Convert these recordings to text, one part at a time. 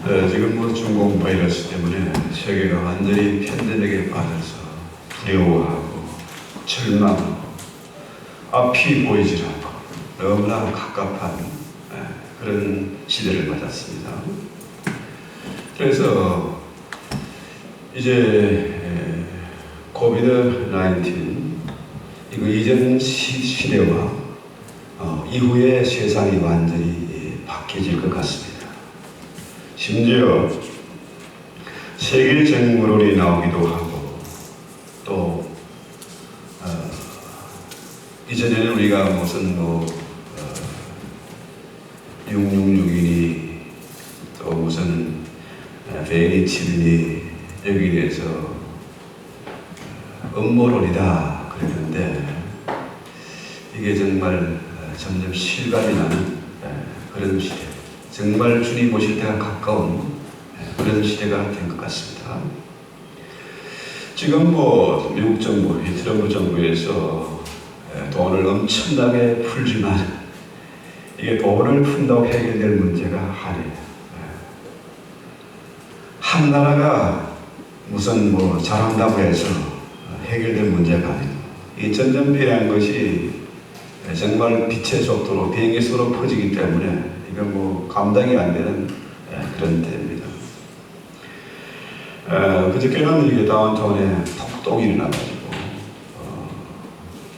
지금 중공 바이러스 때문에 세계가 완전히 팬데믹에 빠져서 두려워하고 절망하고 앞이 보이질 않고 너무나 갑갑한 그런 시대를 맞았습니다. 그래서 이제 코비드-19 이거 이전 시대와 이후의 세상이 완전히 바뀌어질 것 같습니다. 심지어 세계 정부론이 나오기도 하고 또 이전에는 우리가 무슨 666이니 또 무슨 베리칩이니 여기에 대해서 음모론이다 그랬는데 이게 정말 점점 실감이 나는 그런 시대, 정말 주님 오실 때가 가까운 그런 시대가 된 것 같습니다. 지금 미국 정부, 트럼프 정부에서 돈을 엄청나게 풀지만 이게 돈을 푼다고 해결될 문제가 아니에요. 한 나라가 무슨 잘한다고 해서 해결된 문제가 아니고 이 전염병이라는 것이 정말 빛의 속도로 비행기 속도로 퍼지기 때문에 이건 감당이 안 되는 그런 때입니다. 그저께는 이게 다운타운에 폭동이 일어나가지고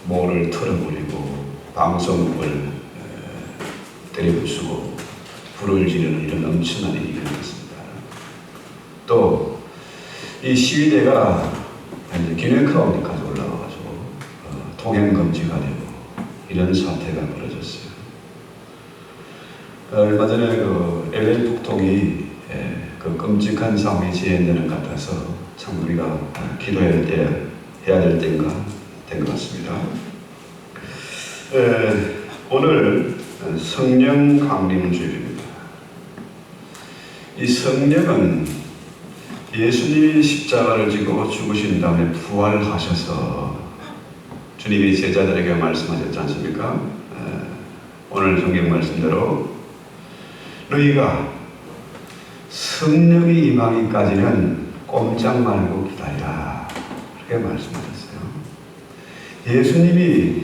몰을 털어버리고 방송국을 때려부수고 불을 지르는 이런 엄청난 일이 일어났습니다. 또 이 시위대가 기내카운티까지 올라와가지고 통행 금지가 되고 이런 사태가 벌어졌어요. 얼마 전에 LA 폭동이 그 끔찍한 상황이 재현되는 것 같아서 참 우리가 기도해야 될 때인가 된 것 같습니다. 오늘 성령 강림주일입니다. 이 성령은 예수님이 십자가를 지고 죽으신 다음에 부활하셔서 주님이 제자들에게 말씀하셨지 않습니까? 오늘 성경 말씀대로 너희가 성령이 임하기까지는 꼼짝 말고 기다리라 그렇게 말씀하셨어요. 예수님이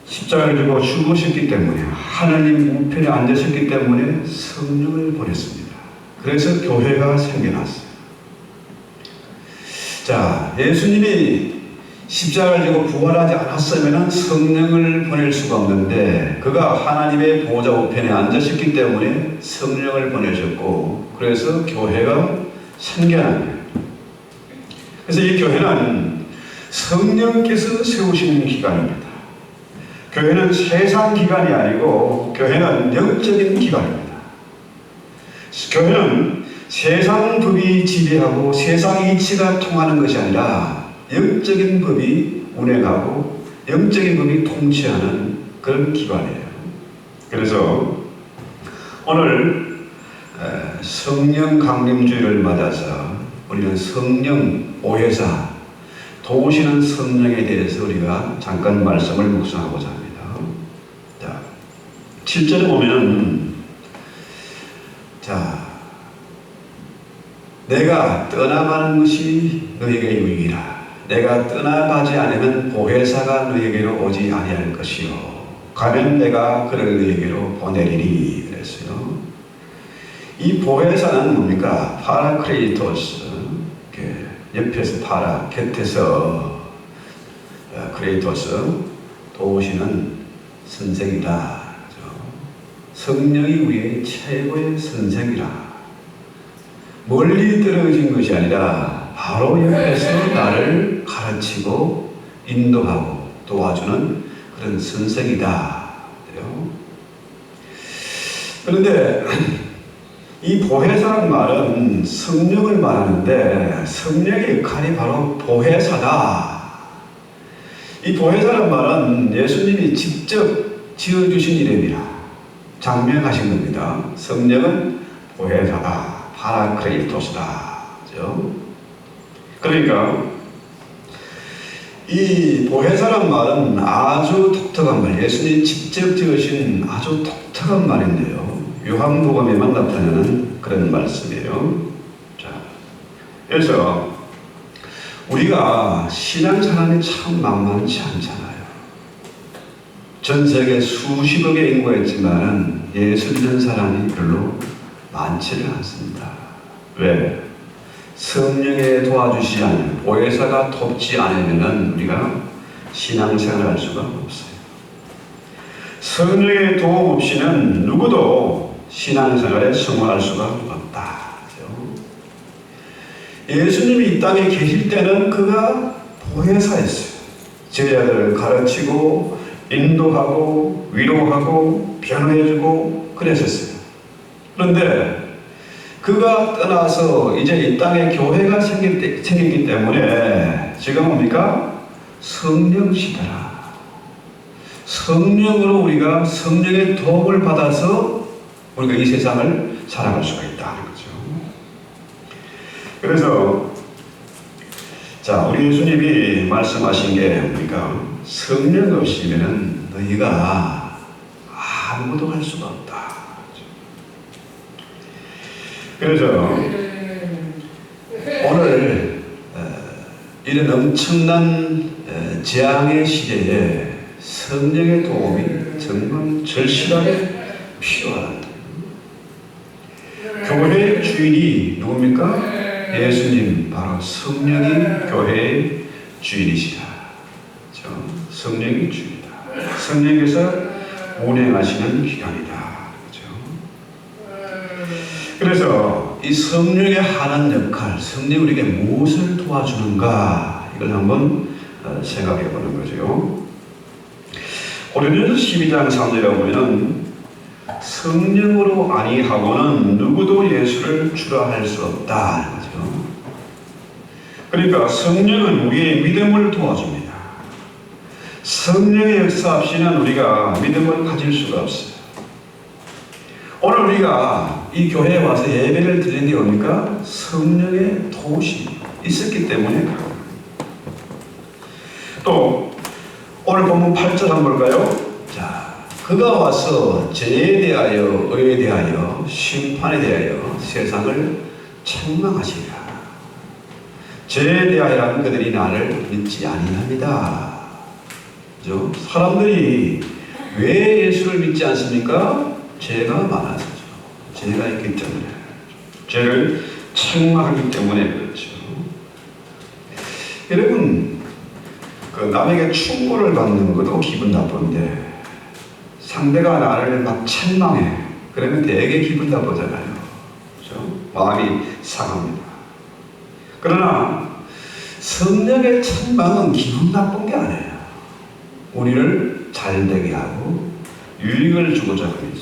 십자가를 지고 죽으셨기 때문에 하나님 우편에 앉으셨기 때문에 성령을 보냈습니다. 그래서 교회가 생겨났어요. 자, 예수님이 십자가를 지고 부활하지 않았으면 성령을 보낼 수가 없는데 그가 하나님의 보좌 우편에 앉으셨기 때문에 성령을 보내셨고 그래서 교회가 생겨난 거예요. 그래서 이 교회는 성령께서 세우시는 기관입니다. 교회는 세상 기관이 아니고 교회는 영적인 기관입니다. 교회는 세상 법이 지배하고 세상 이치가 통하는 것이 아니라 영적인 법이 운행하고 영적인 법이 통치하는 그런 기관이에요. 그래서 오늘 성령 강림주일을 맞아서 우리는 성령 오해사 도우시는 성령에 대해서 우리가 잠깐 말씀을 묵상하고자 합니다. 자, 7절에 보면 내가 떠나가는 것이 너에게 유익이라. 내가 떠나가지 않으면 보혜사가 너에게로 오지 아니할 것이요 가면 내가 그를 너에게로 보내리니 그랬어요. 이 보혜사는 뭡니까? 파라크레이토스, 옆에서 파라, 곁에서 크레이토스, 도우시는 선생이다. 성령이 우리의 최고의 선생이라. 멀리 떨어진 것이 아니라 바로 옆에서 나를 가르치고 인도하고 도와주는 그런 선생이다. 그런데 이 보혜사라는 말은 성령을 말하는데 성령의 역할이 바로 보혜사다. 이 보혜사라는 말은 예수님이 직접 지어주신 이름이라 장명하신 겁니다. 성령은 보혜사다. 파라크레이토스다. 그러니까 이 보혜사란 말은 아주 독특한 말, 예수님이 직접 지으신 아주 독특한 말인데요. 요한복음에만 나타나는 그런 말씀이에요. 자, 그래서 우리가 신앙생활이 참 만만치 않잖아요. 전 세계 수십억의 인구가 있지만 예수 믿는 사람이 별로 많지를 않습니다. 왜? 성령의 도와주시지 않으면, 보혜사가 돕지 않으면 우리가 신앙생활을 할 수가 없어요. 성령의 도움 없이는 누구도 신앙생활에 성공할 수가 없다. 예수님이 이 땅에 계실 때는 그가 보혜사였어요. 제자들을 가르치고 인도하고 위로하고 변호해주고 그랬었어요. 그런데 그가 떠나서 이제 이 땅에 교회가 생겼기 때문에 지금 뭡니까? 성령 시대라. 성령으로 우리가 성령의 도움을 받아서 우리가 이 세상을 살아갈 수가 있다는 거죠. 그래서 자, 우리 예수님이 말씀하신 게 뭡니까? 성령 없이면 너희가 아무것도 할 수가 없다. 그래서 오늘 이런 엄청난 재앙의 시대에 성령의 도움이 정말 절실하게 필요하다. 교회의 주인이 누굽니까? 예수님, 바로 성령이 교회의 주인이시다. 성령이 주인이다. 성령께서 운행하시는 기관이다. 그래서 이 성령의 하는 역할, 성령이 우리에게 무엇을 도와주는가, 이걸 한번 생각해 보는 거죠. 고린도전서 12장 3절에 보면은 성령으로 아니하고는 누구도 예수를 주라 할 수 없다. 그렇죠? 그러니까 성령은 우리의 믿음을 도와줍니다. 성령의 역사 없이는 우리가 믿음을 가질 수가 없어요. 오늘 우리가 이 교회에 와서 예배를 드리는 게 뭡니까? 성령의 도우심이 있었기 때문에 그런 거예요. 또 오늘 본문 8절 한번 볼까요? 자, 그가 와서 죄에 대하여, 의에 대하여, 심판에 대하여 세상을 책망하시리라. 죄에 대하여는 그들이 나를 믿지 아니합니다. 그죠? 사람들이 왜 예수를 믿지 않습니까? 죄가 많아서죠. 죄가 있기 때문에. 죄를 책망하기 때문에 그렇죠. 여러분, 그 남에게 충고를 받는 것도 기분 나쁜데 상대가 나를 막 책망해. 그러면 되게 기분 나쁘잖아요. 그렇죠? 마음이 상합니다. 그러나 성령의 책망은 기분 나쁜 게 아니에요. 우리를 잘되게 하고 유익을 주고자 하죠.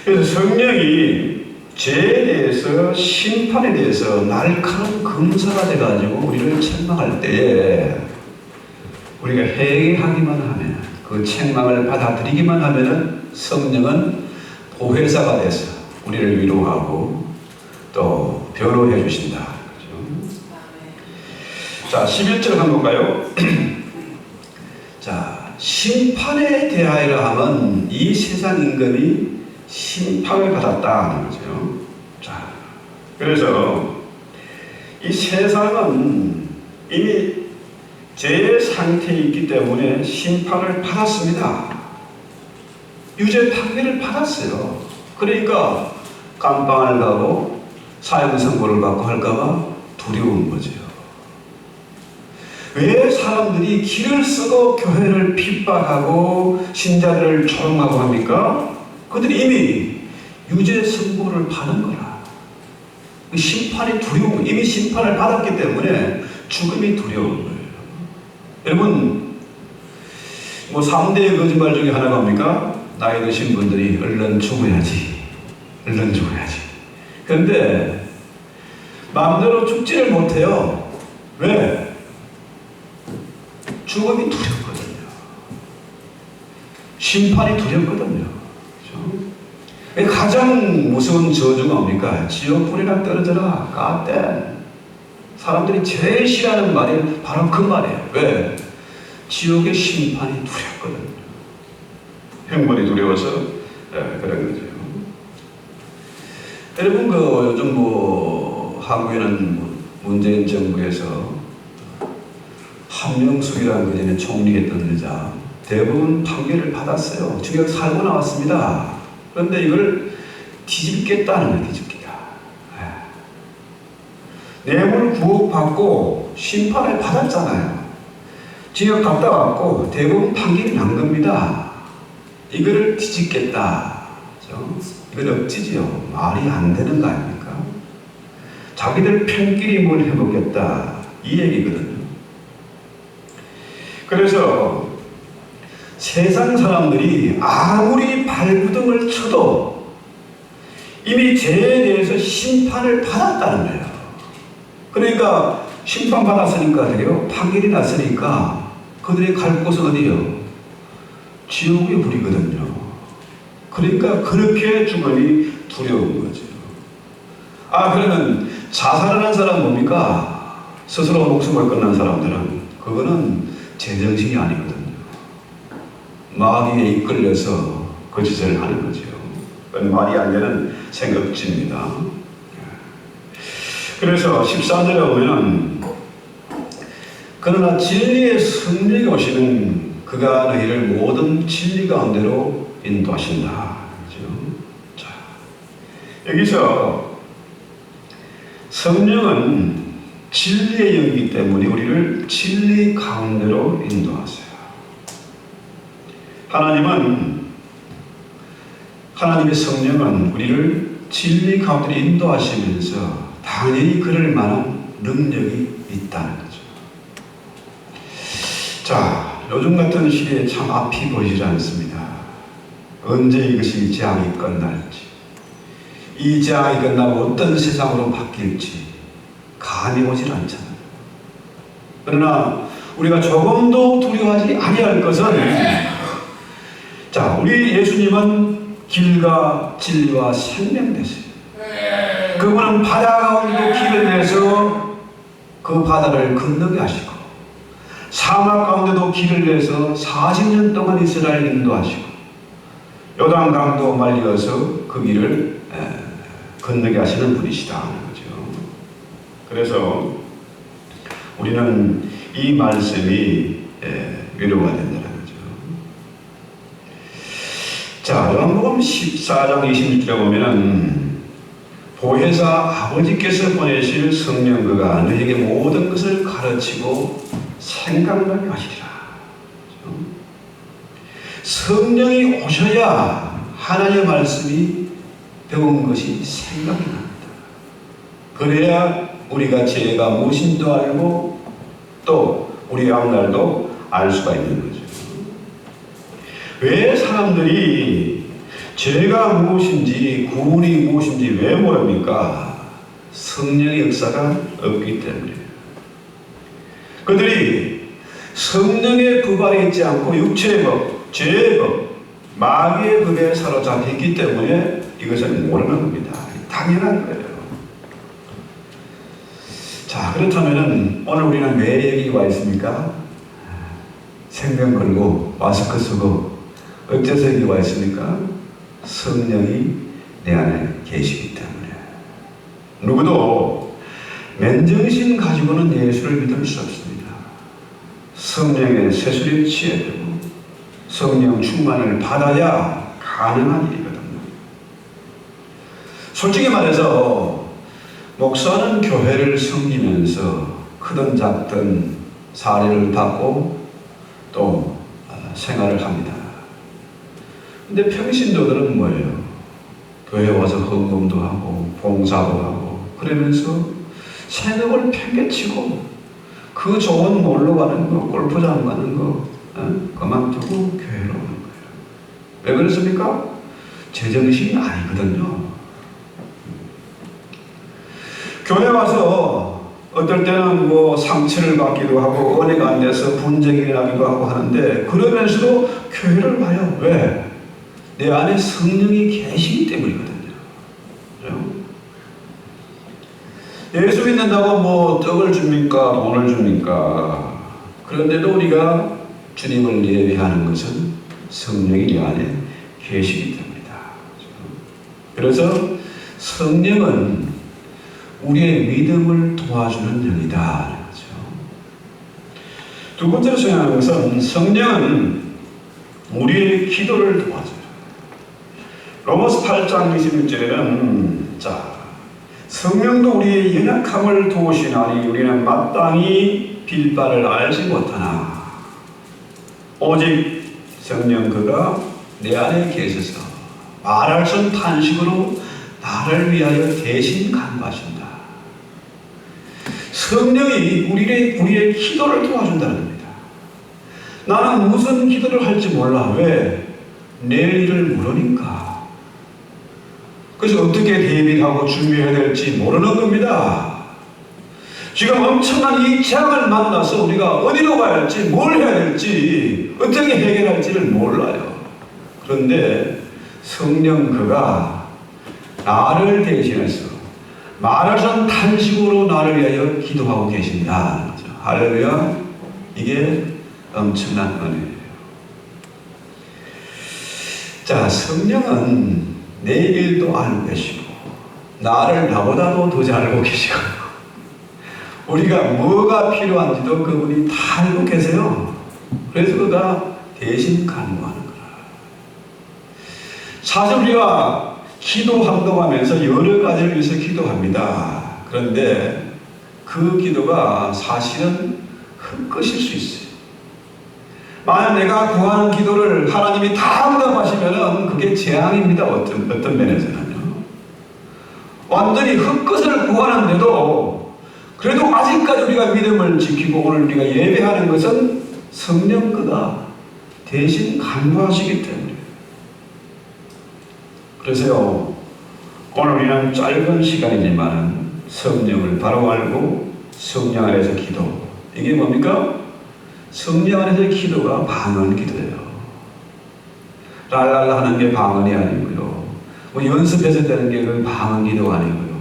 그래서 성령이 죄에 대해서, 심판에 대해서 날카로운 검사가 돼가지고 우리를 책망할 때에 우리가 회개하기만 하면, 그 책망을 받아들이기만 하면 성령은 보혜사가 돼서 우리를 위로하고 또 변호해 주신다. 그렇죠? 자, 11절 한번 볼까요? 자, 심판에 대하여 하면 이 세상 임금이 심판을 받았다는 거죠. 자, 그래서 이 세상은 이미 죄의 상태에 있기 때문에 심판을 받았습니다. 유죄 판결을 받았어요. 그러니까 감방을 가고 사형 선고를 받고 할까봐 두려운 거죠. 왜 사람들이 길을 쓰고 교회를 핍박하고 신자들을 조롱하고 합니까? 그들이 이미 유죄 선고를 받은 거라. 심판이 두려운, 이미 심판을 받았기 때문에 죽음이 두려운 거예요. 여러분, 뭐 3대의 거짓말 중에 하나가 뭡니까? 나이 드신 분들이 얼른 죽어야지. 얼른 죽어야지. 그런데 마음대로 죽지를 못해요. 왜? 죽음이 두렵거든요. 심판이 두렵거든요. 그렇죠? 가장 무서운 저주가 뭡니까? 지옥 불이나 떨어져라. 까떼. 사람들이 제일 싫어하는 말이 바로 그 말이에요. 왜? 지옥의 심판이 두렵거든요. 형벌이 두려워서 그런 거죠. 여러분, 요즘 한국에는 문재인 정부에서 한명숙이라는 그 전에 총리했던 여자 대부분 판결을 받았어요. 징역 살고 나왔습니다. 그런데 이걸 뒤집겠다는 거예요. 뒤집기다. 뇌물 9억 받고 심판을 받았잖아요. 징역 갔다 왔고 대부분 판결이 난 겁니다. 이거를 뒤집겠다. 이건 억지지요. 말이 안 되는 거 아닙니까? 자기들 편끼리 뭘 해보겠다. 이 얘기거든요. 그래서 세상 사람들이 아무리 발부둥을 쳐도 이미 죄에 대해서 심판을 받았다는 거예요. 그러니까 심판받았으니까 그래요. 판결이 났으니까 그들이 갈 곳은 어디요? 지옥의 불이거든요. 그러니까 그렇게 죽으니 두려운 거죠. 그러면 자살을 한 사람 뭡니까? 스스로 목숨을 끊는 사람들은 그거는 제정신이 아니거든요. 마귀에 이끌려서 그 짓을 하는 거죠. 그건 말이 안 되는 생각지입니다. 그래서 13절에 보면 그러나 진리의 성령이 오시는 그가 너희를 모든 진리 가운데로 인도하신다. 그렇죠? 자, 여기서 성령은 진리의 영이기 때문에 우리를 진리 가운데로 인도하세요. 하나님의 성령은 우리를 진리 가운데로 인도하시면서 당연히 그럴 만한 능력이 있다는 거죠. 자, 요즘 같은 시대에 참 앞이 보이지 않습니다. 언제 이것이 재앙이 끝날지, 이 재앙이 끝나고 어떤 세상으로 바뀔지 감이 오질 않잖아요. 그러나 우리가 조금도 두려워하지 아니할 것은, 자, 우리 예수님은 길과 진리와 생명 되세요. 그분은 바다 가운데로 길을 내서 그 바다를 건너게 하시고, 사막 가운데도 길을 내서 40년 동안 이스라엘 인도하시고, 요단강도 말려서 그 길을 건너게 하시는 분이시다 하는 거죠. 그래서 우리는 이 말씀이 위로가 된다는 거죠. 자, 요한복음 14장 26절에 보면은 보혜사 아버지께서 보내실 성령 그가 너에게 모든 것을 가르치고 생각나게 하시리라. 성령이 오셔야 하나님의 말씀이 배운 것이 생각이 납니다. 그래야 우리가 죄가 무엇인도 알고 또 우리 앞날도 알 수가 있는 거죠. 왜 사람들이 죄가 무엇인지 구원이 무엇인지 왜 모릅니까? 성령의 역사가 없기 때문이에요. 그들이 성령의 법 아래 있지 않고 육체의 법, 죄의 법, 마귀의 법에 사로잡혀 있기 때문에 이것을 모르는 겁니다. 당연한 거예요. 자, 그렇다면 오늘 우리는 왜 여기 와 있습니까? 생명 걸고 마스크 쓰고 어째서 여기 와 있습니까? 성령이 내 안에 계시기 때문에. 누구도 맨정신 가지고는 예수를 믿을 수 없습니다. 성령의 세술에 취해야 되고 성령 충만을 받아야 가능한 일이거든요. 솔직히 말해서 목사는 교회를 섬기면서 크든 작든 사례를 받고 또 생활을 합니다. 근데 평신도들은 뭐예요? 교회 와서 헌금도 하고 봉사도 하고 그러면서 생업을 팽개치고 그 좋은 놀러 가는 거, 골프장 가는 거 그만두고 교회로 오는 거예요. 왜 그렇습니까? 제정신이 아니거든요. 교회 와서 어떨 때는 상처를 받기도 하고 은혜가 안 돼서 분쟁이 일어나기도 하고 하는데 그러면서도 교회를 와요. 왜? 내 안에 성령이 계시기 때문이거든요. 그렇죠? 예수 믿는다고 떡을 줍니까? 돈을 줍니까? 그런데도 우리가 주님을 예배하는 것은 성령이 내 안에 계시기 때문이다. 그래서 성령은 우리의 믿음을 도와주는 영이다. 그렇죠? 두 번째로 중요한 것은 성령은 우리의 기도를 도와줘요. 로마서 8장 26절에는 성령도 우리의 연약함을 도우시나니 우리는 마땅히 빌 바를 알지 못하나 오직 성령 그가 내 안에 계셔서 말할 수 없는 탄식으로 나를 위하여 대신 간구하신다. 성령이 우리의 기도를 도와준다는 겁니다. 나는 무슨 기도를 할지 몰라. 왜? 내일 일을 모르니까. 그래서 어떻게 대비하고 준비해야 될지 모르는 겁니다. 지금 엄청난 이 재앙을 만나서 우리가 어디로 가야 할지, 뭘 해야 될지, 어떻게 해결할지를 몰라요. 그런데 성령 그가 나를 대신해서 말할 수 없는 탄식으로 나를 위하여 기도하고 계신다. 할렐루야. 이게 엄청난 은혜예요. 성령은 내 일도 알고 계시고 나를 나보다도 더 잘 알고 계시고 우리가 뭐가 필요한지도 그분이 다 알고 계세요. 그래서 그가 대신 간구하는 거라. 사실 우리가 기도 행동하면서 여러 가지를 위해서 기도합니다. 그런데 그 기도가 사실은 헛것일 수 있어요. 만약 내가 구하는 기도를 하나님이 다 응답하시면 그게 재앙입니다. 어떤 면에서는요. 완전히 헛것을 구하는데도 그래도 아직까지 우리가 믿음을 지키고 오늘 우리가 예배하는 것은 성령 그가 대신 간구하시기 때문에. 그래서요, 오늘 우리는 짧은 시간이지만 성령을 바로 알고 성령 안에서 기도. 이게 뭡니까? 성령 안에서의 기도가 방언 기도예요. 랄랄라 하는 게 방언이 아니고요. 뭐 연습해서 되는 게 그 방언 기도가 아니고요.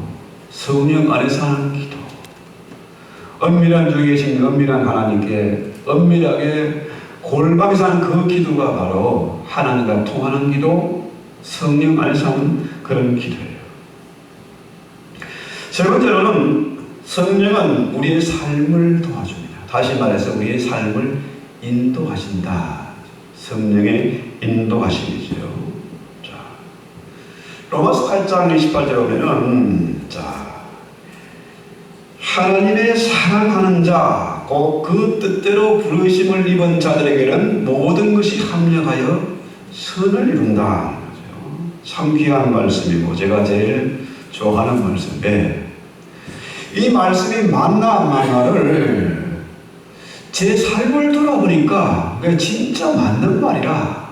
성령 안에서 하는 기도. 엄밀한 중에 계신 엄밀한 하나님께 엄밀하게 골방에서 하는 그 기도가 바로 하나님과 통하는 기도, 성령 안에서 하는 그런 기도예요. 세 번째로는 성령은 우리의 삶을 도와줍니다. 다시 말해서 우리의 삶을 인도하신다. 성령의 인도하심이죠. 로마서 8장 28절에 보면은 하나님의 사랑하는 자, 곧 그 뜻대로 부르심을 입은 자들에게는 모든 것이 합력하여 선을 이룬다. 참 귀한 말씀이고 제가 제일 좋아하는 말씀인데 이 말씀이 맞나 안 맞나를 제 삶을 돌아보니까 그게 진짜 맞는 말이라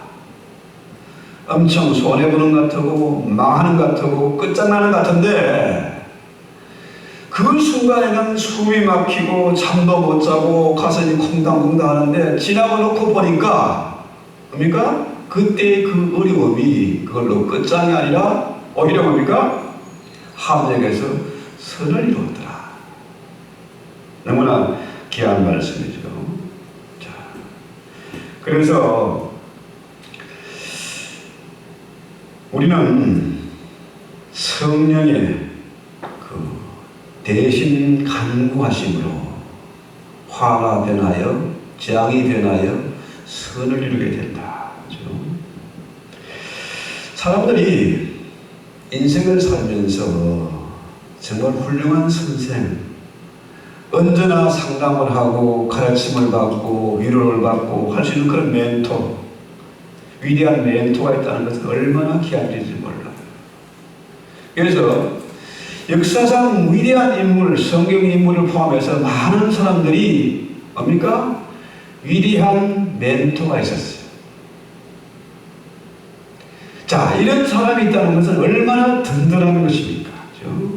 엄청 손해보는 것 같고 망하는 것 같고 끝장나는 것 같은데 그 순간에는 숨이 막히고 잠도 못 자고 가슴이 콩당콩당 하는데 지나고 놓고 보니까 뭡니까? 그때의 그 어려움이 그걸로 끝장이 아니라 오히려 뭡니까? 합력해서 선을 이루었더라. 너무나 귀한 말씀이죠. 그래서 우리는 성령의 그 대신 간구하심으로 화가 변하여 재앙이 변하여 선을 이루게 된다. 그렇죠? 사람들이 인생을 살면서 정말 훌륭한 선생, 언제나 상담을 하고 가르침을 받고 위로를 받고 할 수 있는 그런 멘토, 위대한 멘토가 있다는 것은 얼마나 귀한 일인지 몰라요. 그래서 역사상 위대한 인물, 성경 인물을 포함해서 많은 사람들이 뭡니까? 위대한 멘토가 있었어요. 이런 사람이 있다는 것은 얼마나 든든한 것입니까? 그렇죠?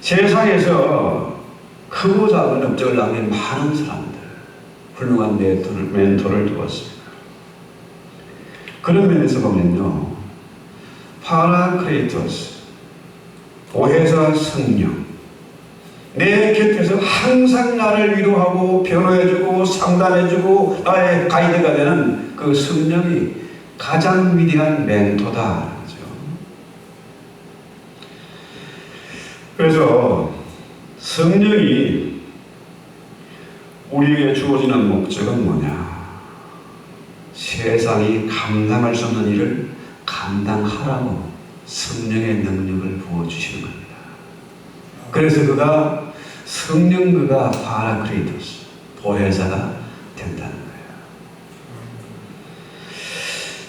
세상에서 크고 작은 업적을 남긴 많은 사람들, 훌륭한 멘토를 두었습니다. 그런 면에서 보면요, 파라크레이토스, 보혜사 성령, 내 곁에서 항상 나를 위로하고 변호해주고 상담해주고 나의 가이드가 되는 그 성령이 가장 위대한 멘토다. 그래서 성령이 우리에게 주어지는 목적은 뭐냐? 세상이 감당할 수 없는 일을 감당하라고 성령의 능력을 부어주시는 겁니다. 그래서 그가 성령 그가 파라크리토스 보혜사가 된다는 거예요.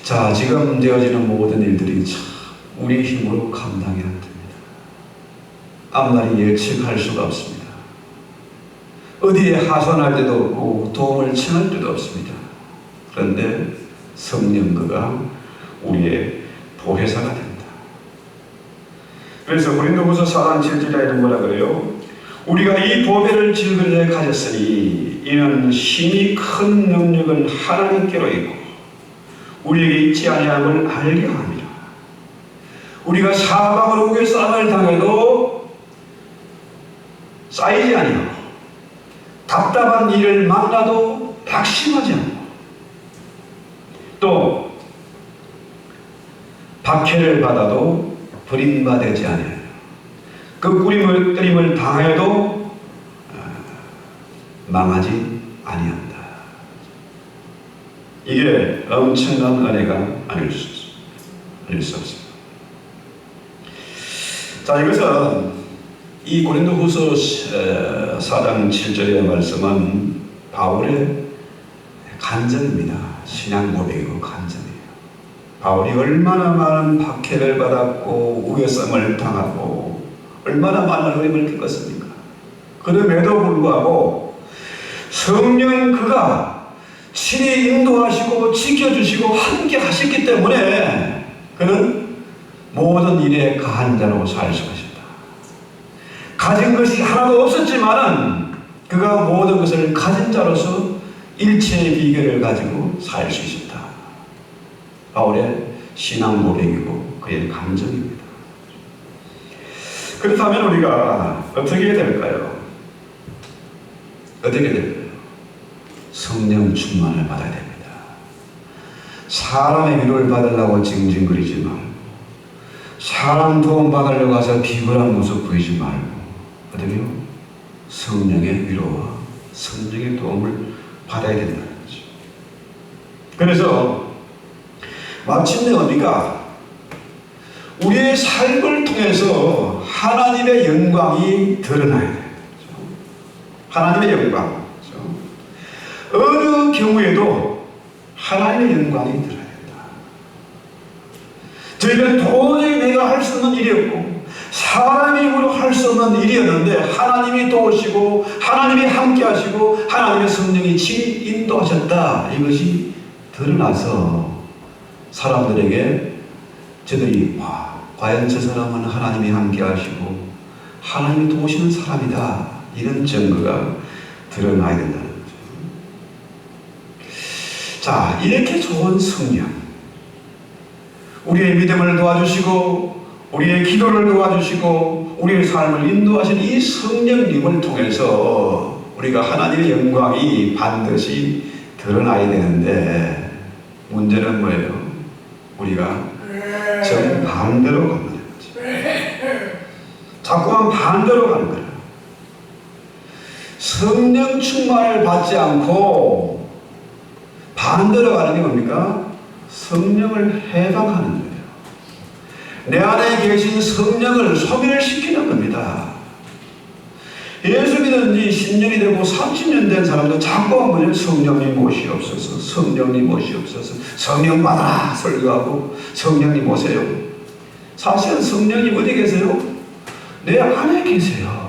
자, 지금 되어지는 모든 일들이 참 우리 힘으로 감당이 안 됩니다. 앞날이 예측할 수가 없습니다. 어디에 하소연할 때도 없고 도움을 청할 때도 없습니다. 그런데 성령 그가 우리의 보혜사가 된다. 그래서 고린도후서 4장 7절에는 뭐라 그래요? 우리가 이 보배를 질그릇에 가졌으니 이는 힘이 큰 능력은 하나님께로 있고 우리에게 있지 아니함을 알게 합니다. 우리가 사방으로 우겨싸움을 당해도 쌓이지 아니하고 답답한 일을 만나도 낙심하지 않고 또 박해를 받아도 버림받지 아니하여 그 꾸림을 당해도 망하지 아니한다. 이게 엄청난 은혜가 아닐 수 없습니다. 자, 이것은 이 고린도후서 4장 7절의 말씀은 바울의 간증입니다. 신앙 고백이고 간증이에요. 바울이 얼마나 많은 박해를 받았고 우겨쌈을 당하고 얼마나 많은 어려움을 겪었습니까? 그럼에도 불구하고 성령 그가 친히 인도하시고 지켜주시고 함께 하셨기 때문에 그는 모든 일에 가한 자로 살 수 있습니다. 가진 것이 하나도 없었지만은 그가 모든 것을 가진 자로서 일체의 비결을 가지고 살 수 있었다. 바울의 신앙 고백이고 그의 감정입니다. 그렇다면 우리가 어떻게 될까요? 어떻게 될까요? 성령 충만을 받아야 됩니다. 사람의 위로를 받으려고 징징거리지 말고 사람 도움 받으려고 해서 비굴한 모습 보이지 말고 어떻게요? 성령의 위로와 성령의 도움을 받아야 된다는 거죠. 그래서 마침내 우리가 우리의 삶을 통해서 하나님의 영광이 드러나야 돼요. 하나님의 영광. 어느 경우에도 하나님의 영광이 드러나야 된다. 저희가 도저히 내가 할 수 없는 일이었고 사람의 힘으로 할 수 없는 일이었는데 하나님이 도우시고 하나님이 함께 하시고 하나님의 성령이 친히 인도하셨다. 이것이 드러나서 사람들에게 저들이 과연 저 사람은 하나님이 함께 하시고 하나님이 도우시는 사람이다. 이런 증거가 드러나야 된다는 거죠. 자, 이렇게 좋은 성령, 우리의 믿음을 도와주시고 우리의 기도를 도와주시고 우리의 삶을 인도하신 이 성령님을 통해서 우리가 하나님의 영광이 반드시 드러나야 되는데 문제는 뭐예요? 우리가 정반대로 가는 거죠. 자꾸만 반대로 가는 거예요. 성령 충만을 받지 않고 반대로 가는 게 뭡니까? 성령을 해방하는 거예요. 내 안에 계신 성령을 소멸시키는 겁니다. 예수 믿은 지 10년이 되고 30년 된 사람도 자꾸 한번 성령님 오시옵소서, 성령님 오시옵소서, 성령 받아라 설교하고 성령님 오세요. 사실은 성령님 어디 계세요? 내 안에 계세요.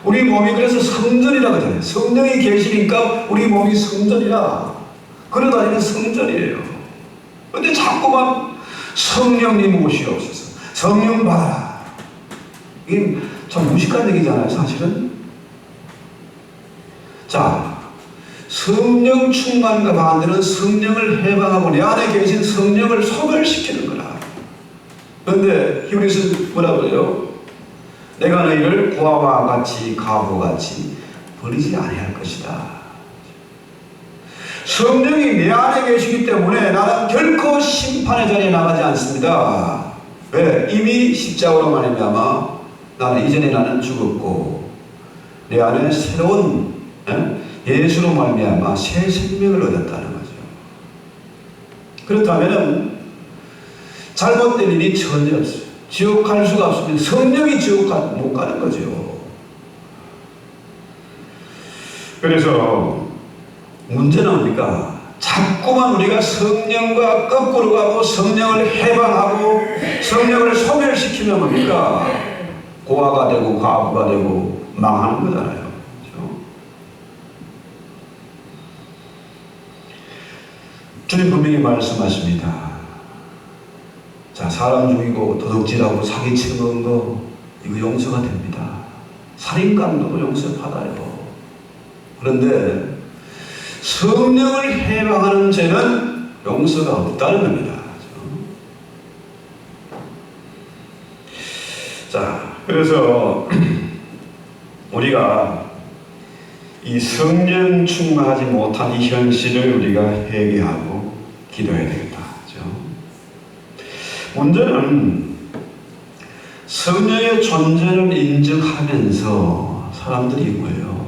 우리 몸이 그래서 성전이라고 하잖아요. 성령이 계시니까 우리 몸이 성전이라. 그러다니는 성전이에요. 근데 자꾸만 성령님 오시옵소서, 성령 받아라. 이게 참 무식한 얘기잖아요, 사실은. 자, 성령 충만과 반대는 성령을 해방하고 내 안에 계신 성령을 소멸시키는 거라. 그런데 히브리서 뭐라고 그래요? 내가 너희를 고아와 같이 가부같이 버리지 아니할 것이다. 성령이 내 안에 계시기 때문에 나는 결코 심판의 자리에 나가지 않습니다. 왜? 이미 십자가로 말미암아 나는 이전에 나는 죽었고 내 안에 새로운 예수로 말미암아 새 생명을 얻었다는 거죠. 그렇다면 잘못된 일이 전혀 없어요. 지옥 갈 수가 없으면 성령이 지옥 못 가는 거죠. 그래서 문제는 뭡니까? 자꾸만 우리가 성령과 거꾸로 가고 성령을 해방하고 성령을 소멸시키면 뭡니까? 고아가 되고 과부가 되고 망하는 거잖아요. 그렇죠? 주님 분명히 말씀하십니다. 자, 사람 죽이고 도둑질하고 사기치는 거 이거 용서가 됩니다. 살인강도도 용서받아요. 그런데 성령을 해방하는 죄는 용서가 없다는 겁니다. 자, 그래서 우리가 이 성령 충만하지 못한 이 현실을 우리가 회개하고 기도해야 되겠다. 그렇죠? 문제는 성령의 존재를 인정하면서 사람들이 있고요.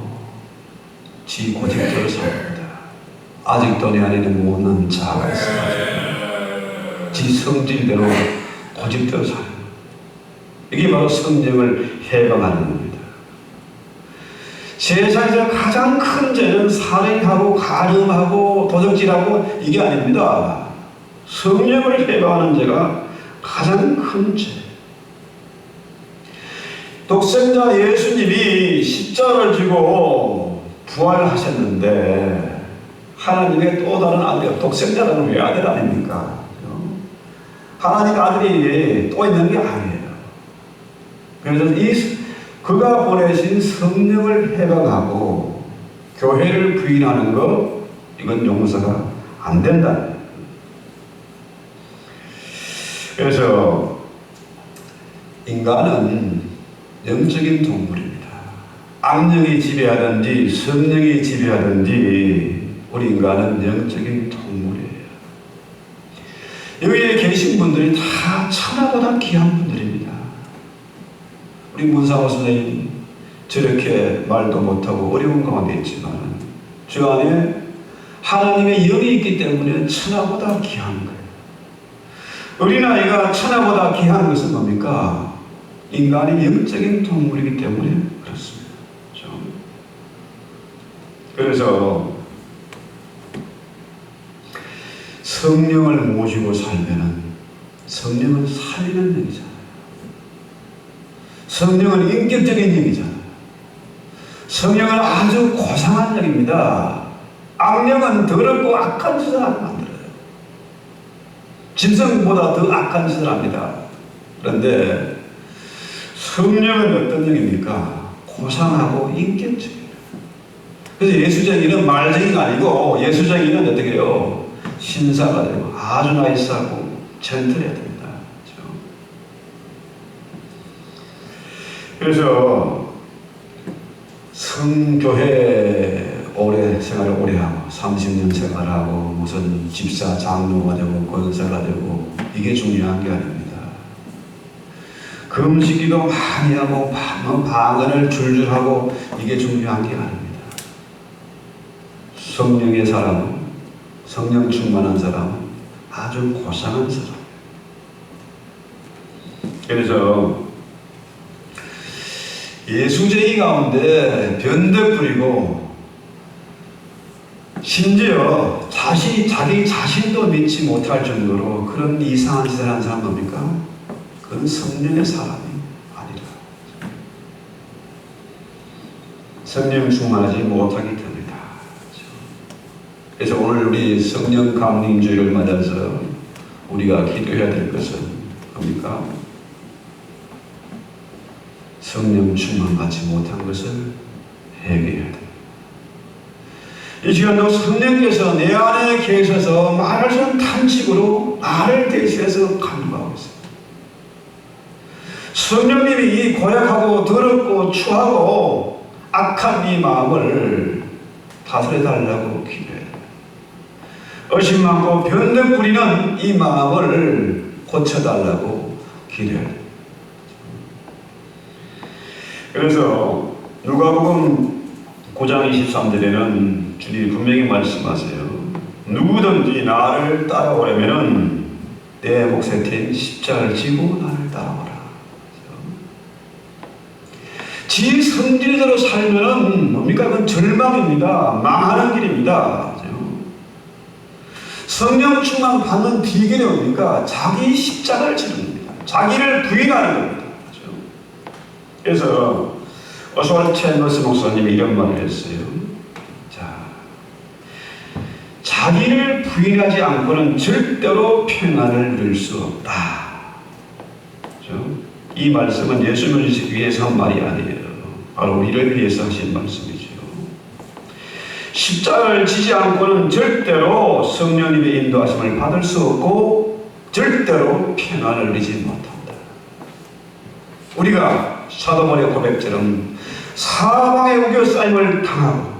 지 고집대로 삽니다. 아직도 내 안에는 못난 자아가 있어가지고 지 성질대로 고집대로 살아요. 이게 바로 성령을 해방하는 겁니다. 세상에서 가장 큰 죄는 살인하고 간음하고 도둑질하고 이게 아닙니다. 성령을 해방하는 죄가 가장 큰 죄. 독생자 예수님이 십자가를 지고 부활하셨는데 하나님의 또 다른 아들, 독생자라는 왜 아들 아닙니까? 하나님 아들이 또 있는 게 아니에요. 그래서 그가 보내신 성령을 해방하고 교회를 부인하는 것, 이건 용서가 안 된다. 그래서 인간은 영적인 동물입니다. 악령이 지배하든지 성령이 지배하든지 우리 인간은 영적인 동물이에요. 여기에 계신 분들이 다 천하보다 귀한 분들입니다. 우리 문상호 선생님 저렇게 말도 못하고 어려운 가운데 있지만 주 안에 하나님의 영이 있기 때문에 천하보다 귀한 거예요. 어린아이가 천하보다 귀한 것은 뭡니까? 인간이 영적인 동물이기 때문에 그렇습니다. 그렇죠? 그래서 성령을 모시고 살면은 성령은 살리는 영이잖아요. 성령은 인격적인 영이잖아요. 성령은 아주 고상한 영입니다. 악령은 더럽고 악한 짓을 만들어요. 짐승보다 더 악한 짓을 합니다. 그런데 성령은 어떤 영입니까? 고상하고 인격적이에요. 그래서 예수쟁이는 말쟁이가 아니고 예수쟁이는 어떻게 해요? 신사가 되고 아주 나이스하고 젠틀해야 됩니다. 그래서 성교회 오래 생활을 오래 하고 30년 생활하고 무슨 집사 장로가 되고 권사가 되고 이게 중요한 게 아닙니다. 금식기도 많이 하고 방언을 줄줄 하고 이게 중요한 게 아닙니다. 성령의 사람은, 성령 충만한 사람은 아주 고상한 사람. 그래서 예수쟁이 가운데 변덕 부리고 심지어 자기 자신도 믿지 못할 정도로 그런 이상한 짓을 하는 사람 뭡니까? 그건 성령의 사람이 아니라 성령 충만하지 못하기 때문이다. 그래서 오늘 우리 성령 강림주일을 맞아서 우리가 기도해야 될 것은 뭡니까? 성령 충만받지 못한 것을 회개해야 됩니다. 이 시간도 성령께서 내 안에 계셔서 말할 수 없는 탄식으로 나를 대신해서 간구하고 있습니다. 성령님이 이 고약하고 더럽고 추하고 악한 이 마음을 다스려달라고 기도해야 됩니다. 의심 많고 변덕 부리는 이 마음을 고쳐달라고 기도해요. 그래서 누가복음 9장 23절에는 주님이 분명히 말씀하세요. 누구든지 나를 따라오려면 내 몫에 진 십자가를 지고 나를 따라오라. 지 성질대로 살면은 뭡니까? 그건 절망입니다. 망하는 길입니다. 성령 충만 받는 비결이 뭡니까? 자기 십자가를 지는 겁니다. 자기를 부인하는 겁니다. 그래서 오스왈드 챔버스 목사님이 이런 말을 했어요. 자기를 부인하지 않고는 절대로 평안을 누릴 수 없다. 그렇죠? 이 말씀은 예수님을 위해서 한 말이 아니에요. 바로 우리를 위해서 하신 말씀이죠. 십자가를 지지 않고는 절대로 성령님의 인도하심을 받을 수 없고 절대로 평안을 누리지 못한다. 우리가 사도바울의 고백처럼 사방의 우겨싸임을 당하고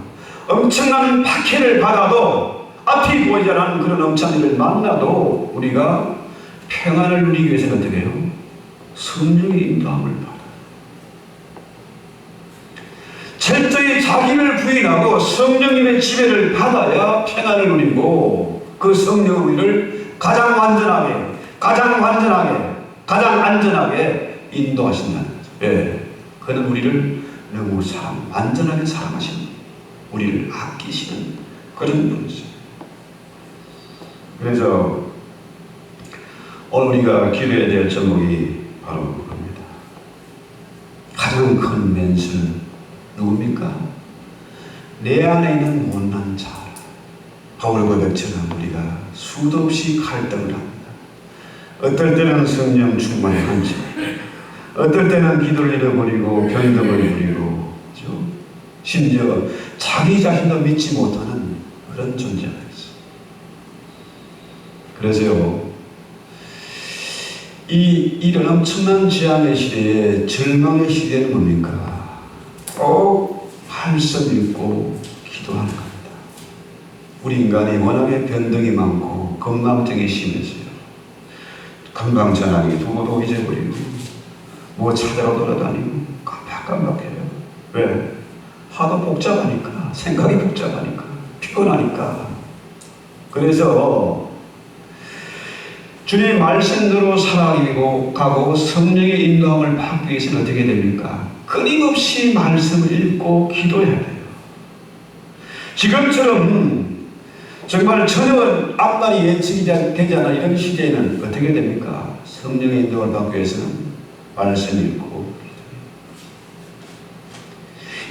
엄청난 박해를 받아도 앞이 보이지 않는 그런 엄청난 일을 만나도 우리가 평안을 누리기 위해서는 어떻게 해요? 성령의 인도함을 받아요. 철저히 자기를 부인하고 성령님의 지배를 받아야 평안을 누리고 그 성령의 우리를 가장 완전하게, 가장 안전하게 인도하신다는 거죠. 예. 그는 우리를 너무 완전하게 사랑하시는, 우리를 아끼시는 그런 분이죠. 그래서 오늘 우리가 기도해야 될 제목이 바로 그겁니다. 가장 큰 맨수는 누굽니까? 내 안에 있는 못난 자. 바울 고백처럼 우리가 수도 없이 갈등을 합니다. 어떨 때는 성령 충만의 한지, 어떨 때는 기도를 잃어버리고 변덕을 부리고, 그렇죠? 심지어 자기 자신도 믿지 못하는 그런 존재가 있어요. 그래서요, 이런 엄청난 재앙의 시대에, 절망의 시대는 뭡니까? 꼭 말씀 읽고 기도하는 겁니다. 우리 인간이 워낙에 변덕이 많고 건강증이 심해서요. 건강 전환이 도도 잊어버리고 뭐 찾아가 돌아다니고 깜빡깜빡해요. 왜? 하도 복잡하니까, 생각이 복잡하니까, 피곤하니까. 그래서 주님의 말씀대로 살아가고 가고 성령의 인도함을 받기 위해서는 어떻게 됩니까? 끊임없이 말씀을 읽고 기도해야 돼요. 지금처럼 정말 전혀 앞날이 예측이 되지 않아 이런 시대에는 어떻게 됩니까? 성령의 인도를 받기 위해서는 말씀을 읽고.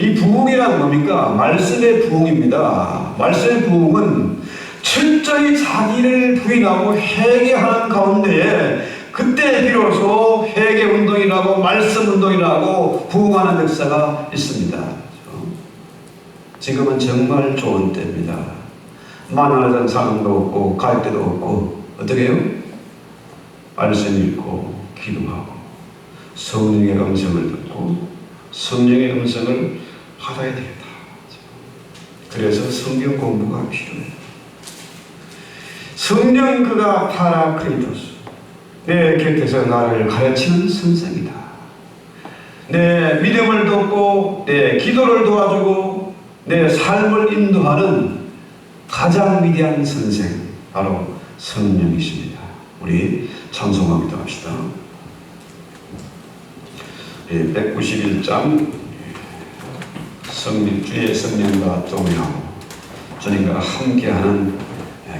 이 부흥이란 뭡니까? 말씀의 부흥입니다. 말씀의 부흥은 철저히 자기를 부인하고 회개하는 가운데 그때 비로소 회개 운동이라고 말씀 운동이라고 부흥하는 역사가 있습니다. 지금은 정말 좋은 때입니다. 만나는 사람도 없고 갈 데도 없고 어떻게 해요? 말씀 읽고 기도하고 성령의 음성을 듣고 성령의 음성을 받아야 되겠다. 그래서 성경 공부가 필요해요. 성령 그가 파라크리토스, 내 곁에서 나를 가르치는 선생이다. 내 믿음을 돕고 내 기도를 도와주고 내 삶을 인도하는 가장 위대한 선생, 바로 성령이십니다. 우리 찬송하기도 합시다. 191장 주의 성령과 동행하고 주님과 함께하는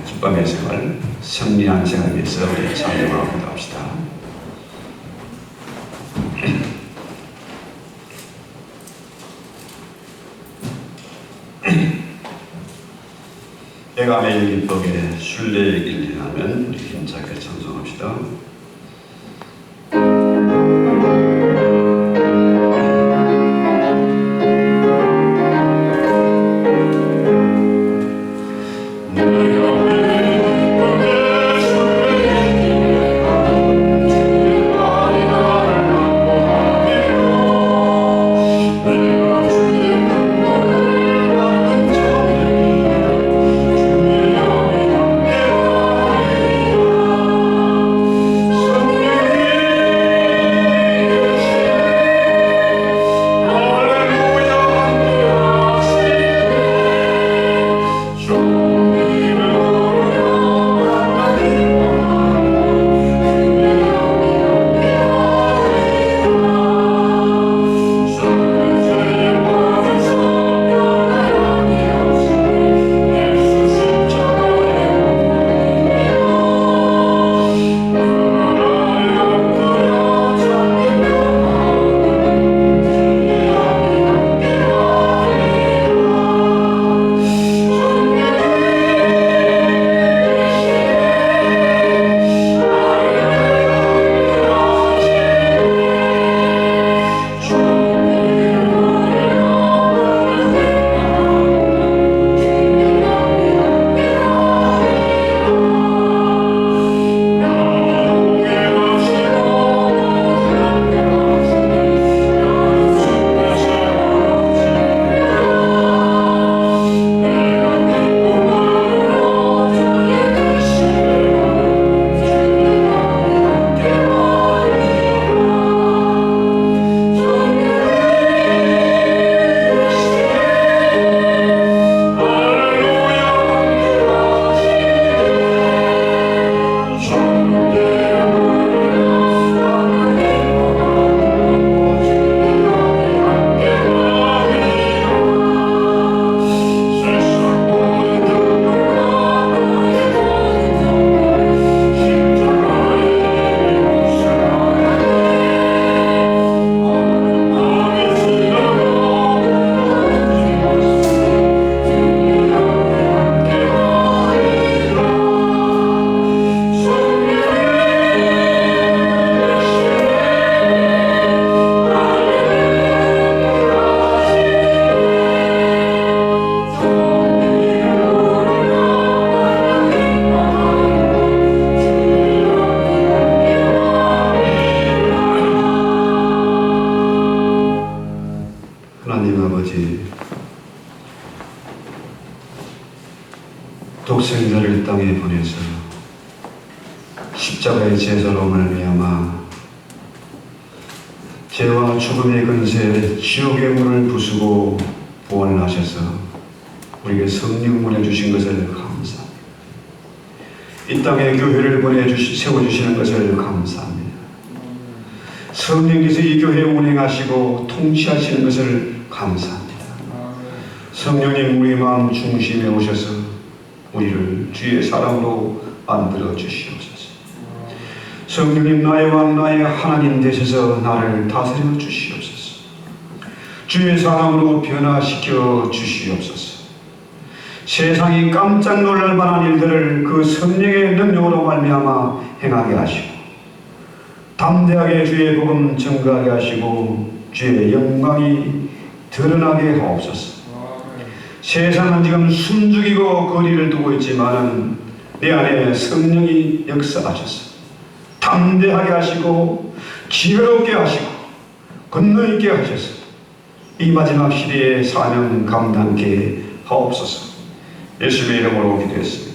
기쁨의 생활, 승리한 생활을 위해서 우리 찬양하기도 합시다. 내가 매일 기쁘게 순례의 길 지나면 우리 힘차게 찬송합시다. 내 말미암아 죄와 죽음의 근세 지옥의 문을 부수고 부활하셔서 우리에게 성령 보내주신 것을 감사합니다. 이 땅에 교회를 세워주시는 것을 감사합니다. 성령께서 이 교회에 운행하시고 통치하시는 것을 감사합니다. 성령님 우리 마음 중심에 오셔서 우리를 주의 사랑으로 만들어 주시옵소서. 성령님 나의 왕 나의 하나님 되셔서 나를 다스려 주시옵소서. 주의 사랑으로 변화시켜 주시옵소서. 세상이 깜짝 놀랄 만한 일들을 그 성령의 능력으로 말미암아 행하게 하시고 담대하게 주의 복음 전가하게 하시고 주의 영광이 드러나게 하옵소서. 세상은 지금 숨죽이고 거리를 두고 있지만은 내 안에 성령이 역사하셔서 담대하게 하시고 지혜롭게 하시고 건너있게 하셔서 이 마지막 시대의 사명 감당케 하옵소서. 예수님의 이름으로 기도했습니다.